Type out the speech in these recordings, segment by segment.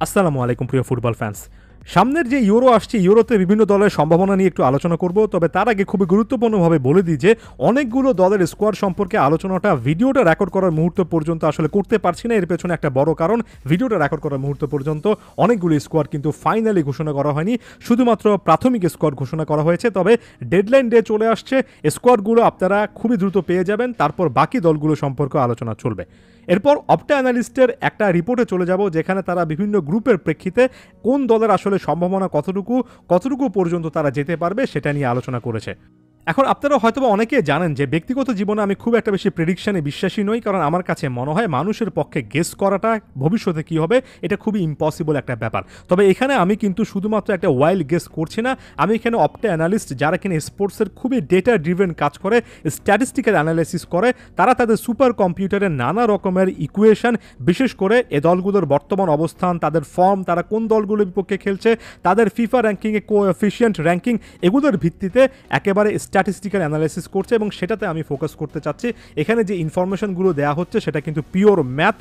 আসসালামু আলাইকুম প্রিয় ফুটবল ফ্যান্স। সামনের যে ইউরো আসছে, ইউরোতে বিভিন্ন দলের সম্ভাবনা নিয়ে একটু আলোচনা করব। তবে তার আগে খুবই গুরুত্বপূর্ণভাবে বলে দিই যে অনেকগুলো দলের স্কোয়াড সম্পর্কে আলোচনাটা ভিডিওটা রেকর্ড করার মুহূর্ত পর্যন্ত আসলে করতে পারছি না। এর পেছনে একটা বড় কারণ, ভিডিওটা রেকর্ড করার মুহূর্ত পর্যন্ত অনেকগুলো স্কোয়াড কিন্তু ফাইনালি ঘোষণা করা হয়নি, শুধুমাত্র প্রাথমিক স্কোয়াড ঘোষণা করা হয়েছে। তবে ডেডলাইন ডে চলে আসছে, স্কোয়াডগুলো আপনারা খুবই দ্রুত পেয়ে যাবেন, তারপর বাকি দলগুলো সম্পর্কে আলোচনা চলবে। এরপর অপটা অ্যানালিস্টের একটা রিপোর্টে চলে যাব, যেখানে তারা বিভিন্ন গ্রুপের প্রেক্ষিতে কোন দলের আসলে সম্ভাবনা কতটুকু পর্যন্ত তারা যেতে পারবে সেটা নিয়ে আলোচনা করেছে। এখন আপনারা হয়তোবা অনেকে জানেন যে ব্যক্তিগত জীবনে আমি খুব একটা বেশি প্রেডিকশনে বিশ্বাসী নই, কারণ আমার কাছে মনে হয় মানুষের পক্ষে গেস করাটা ভবিষ্যতে কী হবে এটা খুবই ইম্পসিবল একটা ব্যাপার। তবে এখানে আমি কিন্তু শুধুমাত্র একটা ওয়াইল্ড গেস করছি না, আমি এখানে অপটা অ্যানালিস্ট যারা কিনা স্পোর্টসের খুবই ডেটা ড্রিভেন কাজ করে, স্ট্যাটিস্টিক্যাল অ্যানালাইসিস করে, তারা তাদের সুপার কম্পিউটারের নানা রকমের ইকুয়েশন, বিশেষ করে এ দলগুলোর বর্তমান অবস্থান, তাদের ফর্ম, তারা কোন দলগুলোর বিপক্ষে খেলছে, তাদের ফিফা র্যাঙ্কিংয়ে কোএফিশিয়েন্ট র্যাঙ্কিং, এগুলোর ভিত্তিতে একেবারে স্ট্যাটিস্টিক্যাল অ্যানালাইসিস করছে এবং সেটাতে আমি ফোকাস করতে চাচ্ছি। এখানে যে ইনফরমেশনগুলো দেওয়া হচ্ছে সেটা কিন্তু পিওর ম্যাথ।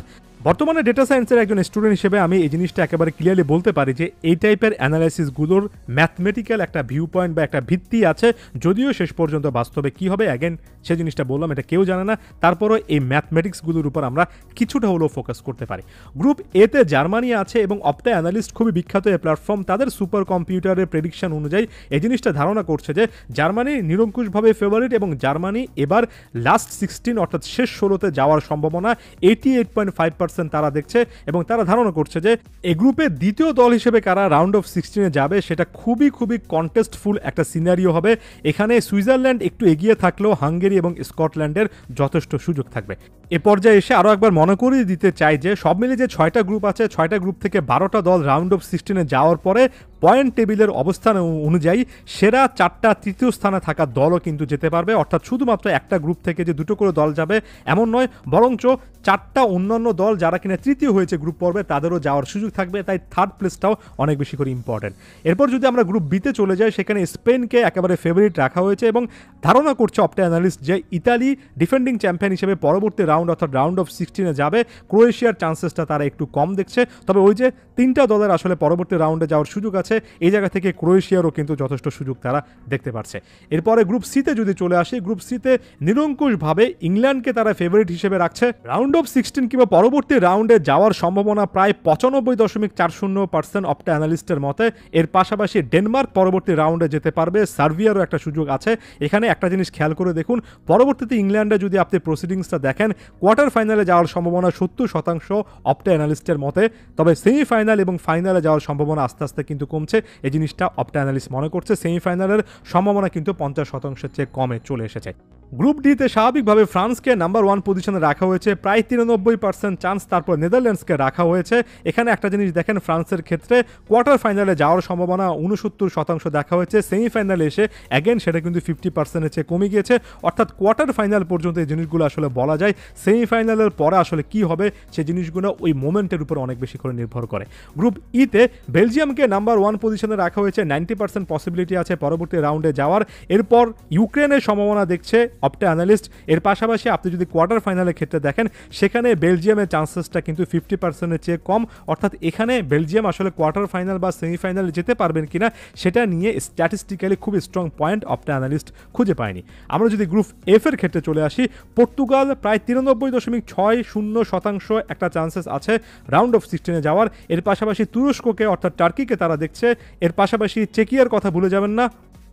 বর্তমানে ডেটা সায়েন্সের একজন স্টুডেন্ট হিসেবে আমি এই জিনিসটা একেবারে ক্লিয়ারলি বলতে পারি যে এই টাইপের অ্যানালাইসিসগুলোর ম্যাথমেটিক্যাল একটা ভিউ পয়েন্ট বা একটা ভিত্তি আছে, যদিও শেষ পর্যন্ত বাস্তবে কী হবে অ্যাগেন সে জিনিসটা বললাম, এটা কেউ জানে না। তারপরও এই ম্যাথমেটিক্সগুলোর উপর আমরা কিছুটা হলেও ফোকাস করতে পারি। গ্রুপ এতে জার্মানি আছে এবং অপটা অ্যানালিস্ট খুবই বিখ্যাত এই প্ল্যাটফর্ম, তাদের সুপার কম্পিউটারের প্রেডিকশন অনুযায়ী এই জিনিসটা ধারণা করছে যে জার্মানি নিরঙ্কুশভাবে ফেভারিট এবং জার্মানি এবার লাস্ট 16 অর্থাৎ শেষ 16তে যাওয়ার সম্ভাবনা 88.5% তারা দেখছে এবং তারা ধারণা করছে যে এই গ্রুপে দ্বিতীয় দল হিসেবে কারা রাউন্ড অফ 16-এ যাবে সেটা খুবই কন্টেস্টফুল একটা সিনারিও হবে। এখানে সুইজারল্যান্ড একটু এগিয়ে থাকলেও হাঙ্গেরি এবং স্কটল্যান্ডের যথেষ্ট সুযোগ থাকবে। এ পর্যায়ে এসে আরও একবার মনে করিয়ে দিতে চাই যে সব মিলে যে 6টা গ্রুপ আছে, 6টা গ্রুপ থেকে 12টা দল রাউন্ড অফ 16-এ যাওয়ার পরে পয়েন্ট টেবিলের অবস্থান অনুযায়ী সেরা 4টা তৃতীয় স্থানে থাকা দলও কিন্তু যেতে পারবে। অর্থাৎ শুধুমাত্র একটা গ্রুপ থেকে যে দুটো করে দল যাবে এমন নয়, বরঞ্চ 4টা অন্যান্য দল যারা কিনা তৃতীয় হয়েছে গ্রুপ পর্বে তাদেরও যাওয়ার সুযোগ থাকবে। তাই থার্ড প্লেসটাও অনেক বেশি করে ইম্পর্টেন্ট। এরপর যদি আমরা গ্রুপ বিতে চলে যাই, সেখানে স্পেনকে একেবারে ফেভারিট রাখা হয়েছে এবং ধারণা করছে অপটা অ্যানালিস্ট যে ইতালি ডিফেন্ডিং চ্যাম্পিয়ন হিসেবে পরবর্তী রাউন্ড অর্থাৎ রাউন্ড অফ 16-এ যাবে। ক্রোয়েশিয়ার চান্সেসটা তারা একটু কম দেখছে, তবে ওই যে 3টা দলের আসলে পরবর্তী রাউন্ডে যাওয়ার সুযোগ আছে, এই জায়গা থেকে ক্রোয়েশিয়ারও কিন্তু যথেষ্ট সুযোগ তারা দেখতে পাচ্ছে। এরপরে গ্রুপ সিতে যদি চলে আসি, গ্রুপ সিতে নিরঙ্কুশভাবে ইংল্যান্ডকে তারা ফেভারিট হিসেবে রাখছে। রাউন্ড অফ 16 কিংবা পরবর্তী রাউন্ডে যাওয়ার সম্ভাবনা প্রায় 95.40% অপটা অ্যানালিস্টের মতে। এর পাশাপাশি ডেনমার্ক পরবর্তী রাউন্ডে যেতে পারবে, সার্বিয়ারও একটা সুযোগ আছে। এখানে একটা জিনিস খেয়াল করে দেখুন, পরবর্তীতে ইংল্যান্ডে যদি আপনি প্রসিডিংসটা দেখেন, কোয়ার্টার ফাইনালে যাওয়ার সম্ভাবনা 70% অপটা অ্যানালিস্টের মতে। তবে সেমিফাইনাল এবং ফাইনালে যাওয়ার সম্ভাবনা আস্তে আস্তে কিন্তু কমছে, এই জিনিসটা অপটা অ্যানালিস্ট মনে করছে। সেমিফাইনালের সম্ভাবনা কিন্তু 50%-এর চেয়ে কমে চলে এসেছে। গ্রুপ ডিতে স্বাভাবিকভাবে ফ্রান্সকে নাম্বার 1 পজিশনে রাখা হয়েছে, প্রায় 93% চান্স। তারপর নেদারল্যান্ডসকে রাখা হয়েছে। এখানে একটা জিনিস দেখেন, ফ্রান্সের ক্ষেত্রে কোয়ার্টার ফাইনালে যাওয়ার সম্ভাবনা 69% দেখা হয়েছে। সেমিফাইনালে এসে অ্যাগেন সেটা কিন্তু 50%-এর চেয়ে কমে গিয়েছে। অর্থাৎ কোয়ার্টার ফাইনাল পর্যন্ত এই জিনিসগুলো আসলে বলা যায়, সেমিফাইনালের পরে আসলে কি হবে সেই জিনিসগুলো ওই মোমেন্টের উপর অনেক বেশি করে নির্ভর করে। গ্রুপ ইতে বেলজিয়ামকে নাম্বার 1 পজিশনে রাখা হয়েছে, 90% পসিবিলিটি আছে পরবর্তী রাউন্ডে যাওয়ার। এরপর ইউক্রেনের সম্ভাবনা দেখছে অপটা অ্যানালিস্ট। এর পাশাপাশি আপনি যদি কোয়ার্টার ফাইনালের ক্ষেত্রে দেখেন, সেখানে বেলজিয়ামের চান্সেসটা কিন্তু 50%-এর চেয়ে কম। অর্থাৎ এখানে বেলজিয়াম আসলে কোয়ার্টার ফাইনাল বা সেমিফাইনালে যেতে পারবেন কিনা সেটা নিয়ে স্ট্যাটিস্টিক্যালি খুব স্ট্রং পয়েন্ট অপটা অ্যানালিস্ট খুঁজে পায়নি। আমরা যদি গ্রুপ এফ এর ক্ষেত্রে চলে আসি, পর্তুগাল প্রায় 93.60% একটা চান্সেস আছে রাউন্ড অফ 16-এ যাওয়ার। এর পাশাপাশি তুরস্ককে অর্থাৎ টার্কিকে তারা দেখছে। এর পাশাপাশি চেকিয়ার কথা ভুলে যাবেন না,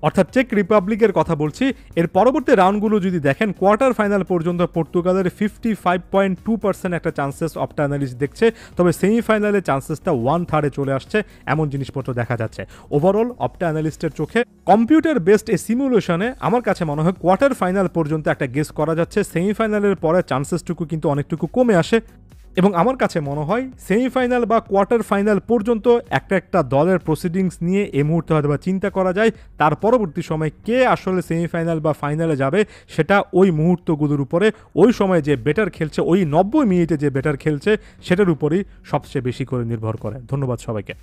অর্থাৎ চেক রিপাবলিকের কথা বলছি। এর পরবর্তী রাউন্ডগুলো যদি দেখেন, কোয়ার্টার ফাইনাল পর্যন্ত পর্তুগালের 55.2% একটা চান্সেস অপটা অ্যানালিস্ট দেখছে। তবে সেমিফাইনালে চান্সেসটা 1/3-এ চলে আসছে, এমন জিনিসপত্র দেখা যাচ্ছে। ওভারঅল অপটা অ্যানালিস্টের চোখে কম্পিউটার বেসড এই সিমুলেশনে আমার কাছে মনে হয় কোয়ার্টার ফাইনাল পর্যন্ত একটা গেস করা যাচ্ছে। সেমিফাইনালের পরে চান্সেসটুকু কিন্তু অনেকটুকু কমে আসে এবং আমার কাছে মনে হয় সেমিফাইনাল বা কোয়ার্টার ফাইনাল পর্যন্ত একটা দলের প্রসিডিংস নিয়ে এই মুহূর্তে হয়তো বা চিন্তা করা যায়। তার পরবর্তী সময় কে আসলে সেমিফাইনাল বা ফাইনালে যাবে সেটা ওই মুহূর্তগুলোর উপরে, ওই সময় যে বেটার খেলছে, ওই 90 মিনিটে যে বেটার খেলছে সেটার উপরেই সবচেয়ে বেশি করে নির্ভর করে। ধন্যবাদ সবাইকে।